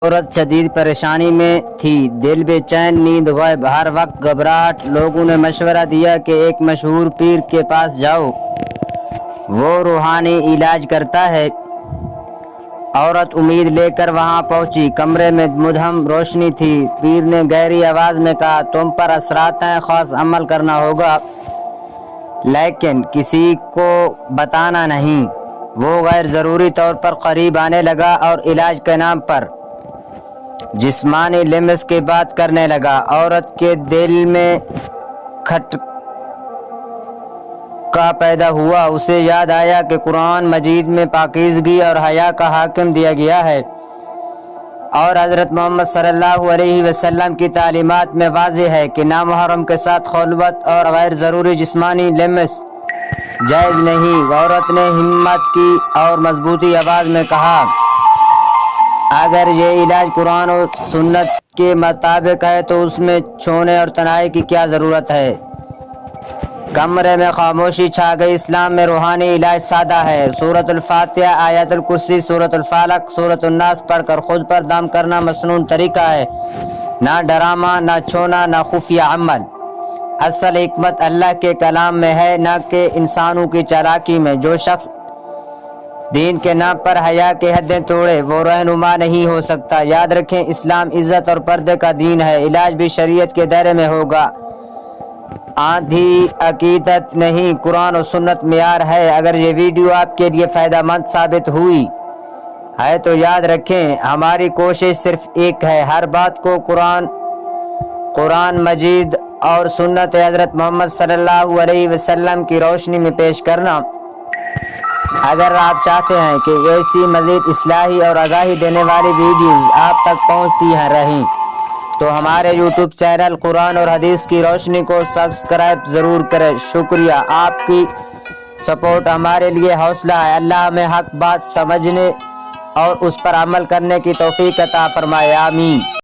عورت شدید پریشانی میں تھی، دل بے چین، نیند غائب، ہر وقت گھبراہٹ۔ لوگوں نے مشورہ دیا کہ ایک مشہور پیر کے پاس جاؤ، وہ روحانی علاج کرتا ہے۔ عورت امید لے کر وہاں پہنچی۔ کمرے میں مدھم روشنی تھی۔ پیر نے گہری آواز میں کہا، تم پر اثرات ہیں، خاص عمل کرنا ہوگا، لیکن کسی کو بتانا نہیں۔ وہ غیر ضروری طور پر قریب آنے لگا اور علاج کے نام پر جسمانی لمس کی بات کرنے لگا۔ عورت کے دل میں کھٹکا پیدا ہوا۔ اسے یاد آیا کہ قرآن مجید میں پاکیزگی اور حیا کا حکم دیا گیا ہے، اور حضرت محمد صلی اللہ علیہ وسلم کی تعلیمات میں واضح ہے کہ نامحرم کے ساتھ خلوت اور غیر ضروری جسمانی لمس جائز نہیں۔ عورت نے ہمت کی اور مضبوطی آواز میں کہا، اگر یہ علاج قرآن و سنت کے مطابق ہے تو اس میں چھونے اور تنہائی کی کیا ضرورت ہے؟ کمرے میں خاموشی چھا گئی۔ اسلام میں روحانی علاج سادہ ہے۔ سورۃ الفاتحہ، آیت الکرسی، سورۃ الفلق، سورۃ الناس پڑھ کر خود پر دم کرنا مصنون طریقہ ہے، نہ ڈرامہ، نہ چھونا، نہ خفیہ عمل۔ اصل حکمت اللہ کے کلام میں ہے، نہ کہ انسانوں کی چالاکی میں۔ جو شخص دین کے نام پر حیا کی حدیں توڑے، وہ رہنما نہیں ہو سکتا۔ یاد رکھیں، اسلام عزت اور پردے کا دین ہے۔ علاج بھی شریعت کے دائرے میں ہوگا۔ آندھی عقیدت نہیں، قرآن و سنت معیار ہے۔ اگر یہ ویڈیو آپ کے لیے فائدہ مند ثابت ہوئی ہے تو یاد رکھیں، ہماری کوشش صرف ایک ہے، ہر بات کو قرآن مجید اور سنت حضرت محمد صلی اللہ علیہ وسلم کی روشنی میں پیش کرنا۔ اگر آپ چاہتے ہیں کہ ایسی مزید اصلاحی اور آگاہی دینے والی ویڈیوز آپ تک پہنچتی رہیں تو ہمارے یوٹیوب چینل قرآن اور حدیث کی روشنی کو سبسکرائب ضرور کریں۔ شکریہ، آپ کی سپورٹ ہمارے لیے حوصلہ ہے۔ اللہ ہمیں حق بات سمجھنے اور اس پر عمل کرنے کی توفیق عطا فرمائے، آمین۔